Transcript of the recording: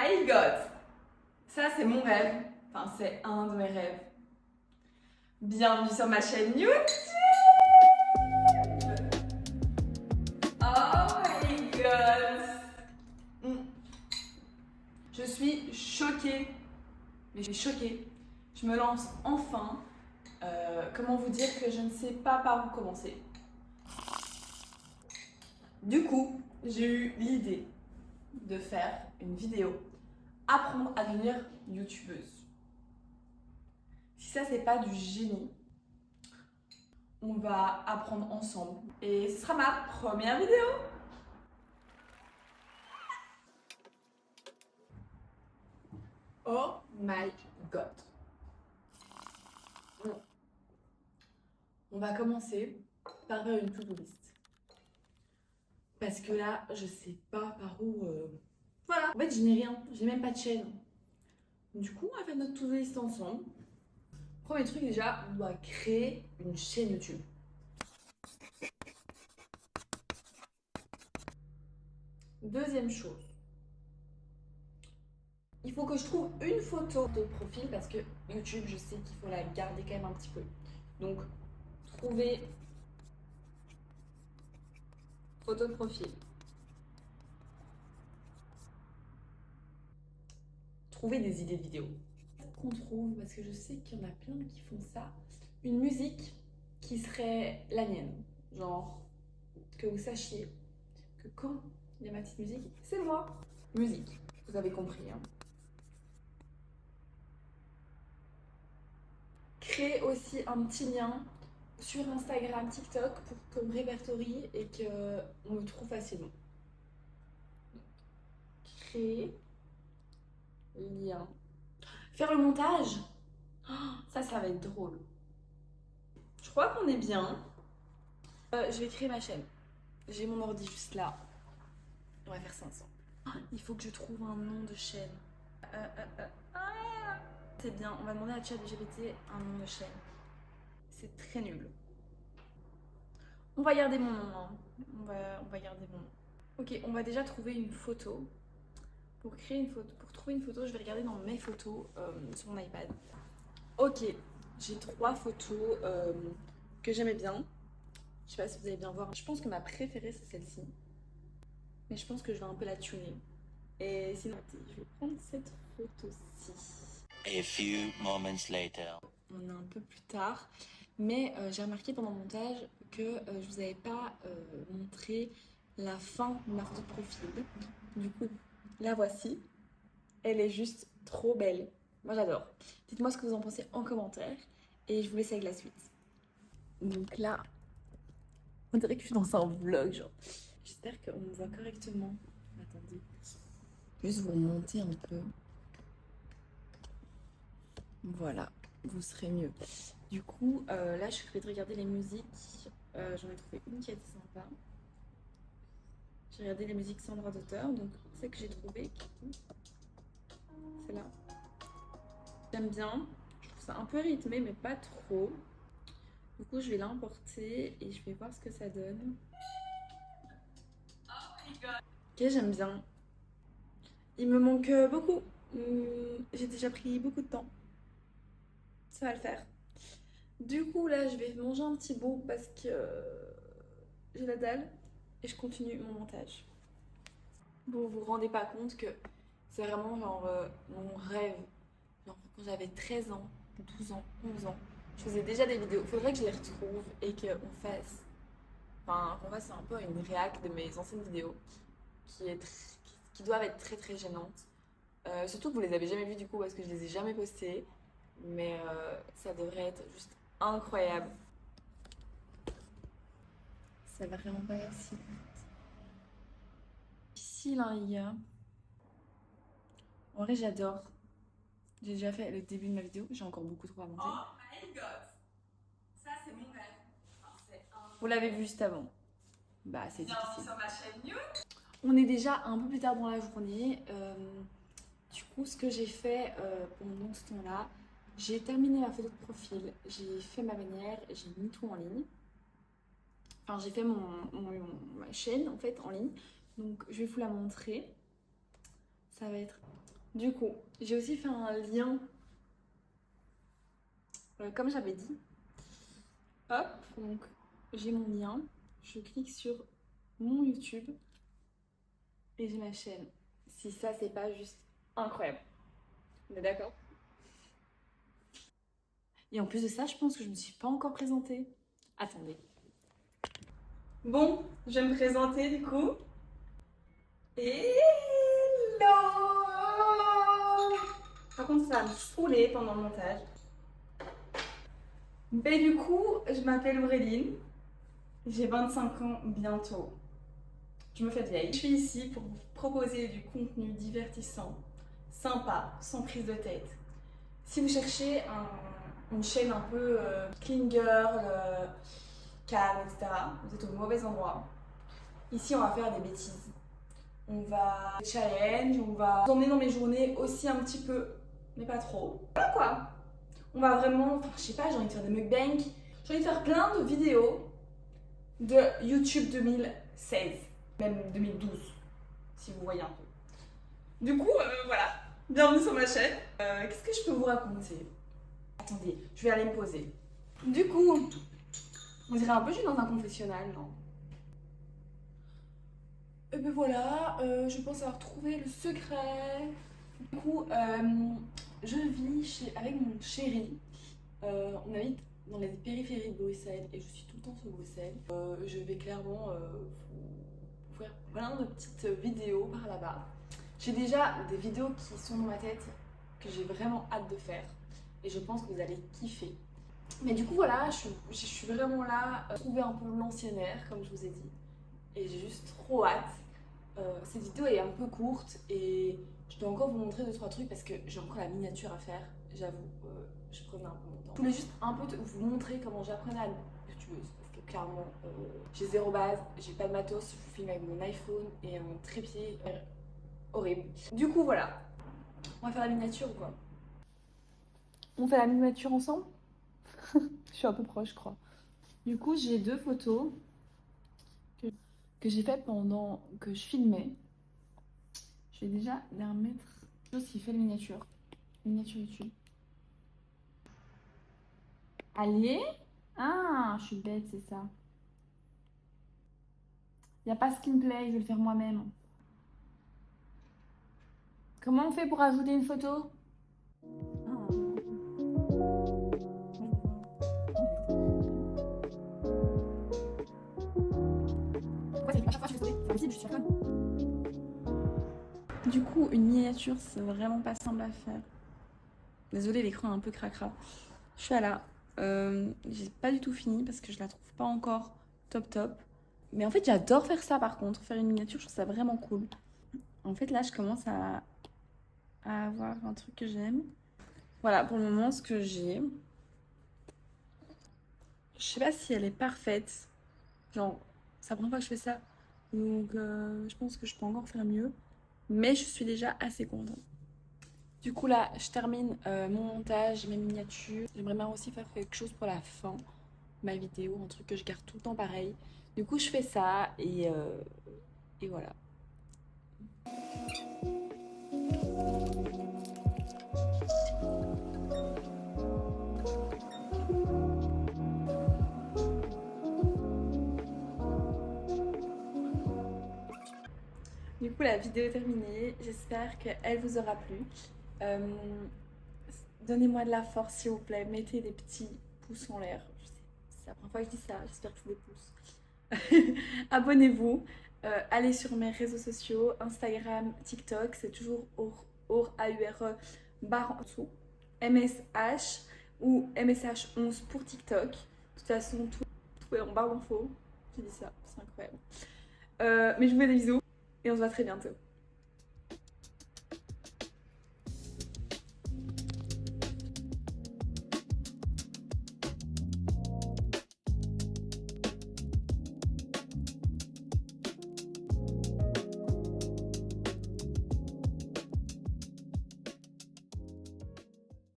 my god! Ça, c'est mon rêve. Enfin, c'est un de mes rêves. Bienvenue sur ma chaîne YouTube! Oh my god! Je suis choquée. Mais je suis choquée. Je me lance enfin. Comment vous dire que je ne sais pas par où commencer. Du coup, j'ai eu l'idée de faire une vidéo. Apprendre à devenir youtubeuse. Si ça, c'est pas du génie, on va apprendre ensemble. Et ce sera ma première vidéo. Oh my god. On va commencer par faire une to-do list. Parce que là, je sais pas par où... Voilà. En fait, je n'ai rien. J'ai même pas de chaîne. Du coup, on va faire notre to-do list ensemble. Premier truc déjà, on doit créer une chaîne YouTube. Deuxième chose, il faut que je trouve une photo de profil parce que YouTube, je sais qu'il faut la garder quand même un petit peu. Donc, trouver photo de profil. Trouver des idées de vidéos. Qu'on trouve, parce que je sais qu'il y en a plein qui font ça, une musique qui serait la mienne. Genre, que vous sachiez que quand il y a ma petite musique, c'est moi. Musique, vous avez compris. Hein. Créer aussi un petit lien sur Instagram, TikTok pour qu'on me répertorie et qu'on me trouve facilement. Créer, lien. Faire le montage, ça va être drôle. Je crois qu'on est bien. Je vais créer ma chaîne. J'ai mon ordi juste là. On va faire ça ensemble. Il faut que je trouve un nom de chaîne. C'est bien, on va demander à ChatGPT un nom de chaîne. C'est très nul. On va garder mon nom. Hein. On va garder mon nom. Ok, on va déjà trouver une photo. Pour trouver une photo, je vais regarder dans mes photos sur mon iPad. Ok, j'ai 3 photos que j'aimais bien. Je sais pas si vous allez bien voir. Je pense que ma préférée c'est celle-ci. Mais je pense que je vais un peu la tuner. Et sinon, je vais prendre cette photo-ci. A few moments later. On est un peu plus tard. Mais j'ai remarqué pendant le montage que je vous avais pas montré la fin de ma photo de profil. Du coup, la voici. Elle est juste trop belle. Moi j'adore. Dites-moi ce que vous en pensez en commentaire. Et je vous laisse avec la suite. Donc là, on dirait que je suis dans un vlog genre. J'espère qu'on me voit correctement. Attendez. Juste vous remonter un peu. Voilà, vous serez mieux. Du coup, là je suis en train de regarder les musiques. J'en ai trouvé une qui était sympa. J'ai regardé les musiques sans droit d'auteur. Donc celle que j'ai trouvée, c'est là. J'aime bien. Je trouve ça un peu rythmé, mais pas trop. Du coup, je vais l'importer et je vais voir ce que ça donne. Ok, j'aime bien. Il me manque beaucoup. J'ai déjà pris beaucoup de temps. Ça va le faire. Du coup, là, je vais manger un petit bout parce que j'ai la dalle et je continue mon montage. Vous vous rendez pas compte que c'est vraiment genre mon rêve. Genre, quand j'avais 13 ans, 12 ans, 11 ans, je faisais déjà des vidéos. Il faudrait que je les retrouve et qu'on fasse un peu une réac de mes anciennes vidéos qui doivent être très très gênantes. Surtout que vous les avez jamais vues du coup parce que je les ai jamais postées. Mais ça devrait être juste incroyable. Ça va vraiment pas si difficile, hein, les gars. En vrai, j'adore. J'ai déjà fait le début de ma vidéo, j'ai encore beaucoup trop à monter. Oh my god! Ça, c'est mon rêve. Vous l'avez vu juste avant. Bah, c'est difficile. Sur ma chaîne YouTube. On est déjà un peu plus tard dans la journée. Du coup, ce que j'ai fait pendant ce temps-là, j'ai terminé ma photo de profil, j'ai fait ma bannière, j'ai mis tout en ligne. Enfin, j'ai fait ma chaîne en fait en ligne. Donc, je vais vous la montrer. Ça va être Du coup, j'ai aussi fait un lien, comme j'avais dit. Hop, donc j'ai mon lien, je clique sur mon YouTube et j'ai ma chaîne. Si ça, c'est pas juste incroyable. On est d'accord? Et en plus de ça, je pense que je me suis pas encore présentée. Attendez. Bon, je vais me présenter du coup. Hello! Par contre, ça va me saouler pendant le montage. Mais du coup, je m'appelle Auréline. J'ai 25 ans bientôt. Je me fais vieille. Je suis ici pour vous proposer du contenu divertissant, sympa, sans prise de tête. Si vous cherchez une chaîne un peu clean girl, calme, etc., vous êtes au mauvais endroit. Ici, on va faire des bêtises. On va challenge, on va vous emmener dans mes journées aussi un petit peu, mais pas trop. Voilà quoi. On va vraiment, enfin, je sais pas, j'ai envie de faire des mukbangs. J'ai envie de faire plein de vidéos de YouTube 2016, même 2012, si vous voyez un peu. Du coup, voilà, bienvenue sur ma chaîne. Qu'est-ce que je peux vous raconter? Attendez, je vais aller me poser. Du coup, on dirait un peu que je suis dans un confessionnal, non? Et ben voilà, je pense avoir trouvé le secret. Du coup, je vis avec mon chéri. On habite dans les périphéries de Bruxelles et je suis tout le temps sur Bruxelles. Je vais clairement vous faire plein de petites vidéos par là-bas. J'ai déjà des vidéos qui sont dans ma tête que j'ai vraiment hâte de faire et je pense que vous allez kiffer. Mais du coup voilà, je suis vraiment là, trouver un peu l'ancien air comme je vous ai dit et j'ai juste trop hâte. Cette vidéo est un peu courte et je dois encore vous montrer 2-3 trucs parce que j'ai encore la miniature à faire, j'avoue, je prenais un peu mon temps. Je voulais juste un peu vous montrer comment j'apprenais à être youtubeuse parce que clairement j'ai zéro base, j'ai pas de matos, je filme avec mon iPhone et un trépied horrible. Du coup voilà, on va faire la miniature ou quoi? On fait la miniature ensemble? Je suis un peu proche je crois. Du coup j'ai 2 photos que j'ai faites pendant que je filmais. Je vais déjà les remettre. Chose qui fait le miniature. Miniature YouTube. Allez. Ah, je suis bête, c'est ça. Il n'y a pas Skinplay, je vais le faire moi-même. Comment on fait pour ajouter une photo? Ah. Pourquoi c'est à chaque fois je fais sauter? C'est impossible, je suis conne. Du coup, une miniature, c'est vraiment pas simple à faire. Désolée, l'écran est un peu cracra. Je suis là. J'ai pas du tout fini parce que je la trouve pas encore top top. Mais en fait, j'adore faire ça par contre. Faire une miniature, je trouve ça vraiment cool. En fait, là, je commence à avoir un truc que j'aime. Voilà, pour le moment, ce que j'ai. Je sais pas si elle est parfaite. Genre, c'est la première fois que je fais ça. Donc, je pense que je peux encore faire mieux. Mais je suis déjà assez contente. Du coup, là, je termine mon montage, mes miniatures. J'aimerais bien aussi faire quelque chose pour la fin. Ma vidéo, un truc que je garde tout le temps pareil. Du coup, je fais ça et voilà. Du coup, la vidéo est terminée. J'espère qu'elle vous aura plu. Donnez-moi de la force, s'il vous plaît. Mettez des petits pouces en l'air. Je sais, c'est la première fois que je dis ça. J'espère que c'est des pouces. Abonnez-vous. Allez sur mes réseaux sociaux, Instagram, TikTok. C'est toujours AURE barre en dessous. MSH ou MSH11 pour TikTok. De toute façon, tout est en barre d'infos. J'ai dit ça, c'est incroyable. Mais je vous fais des bisous et on se voit très bientôt.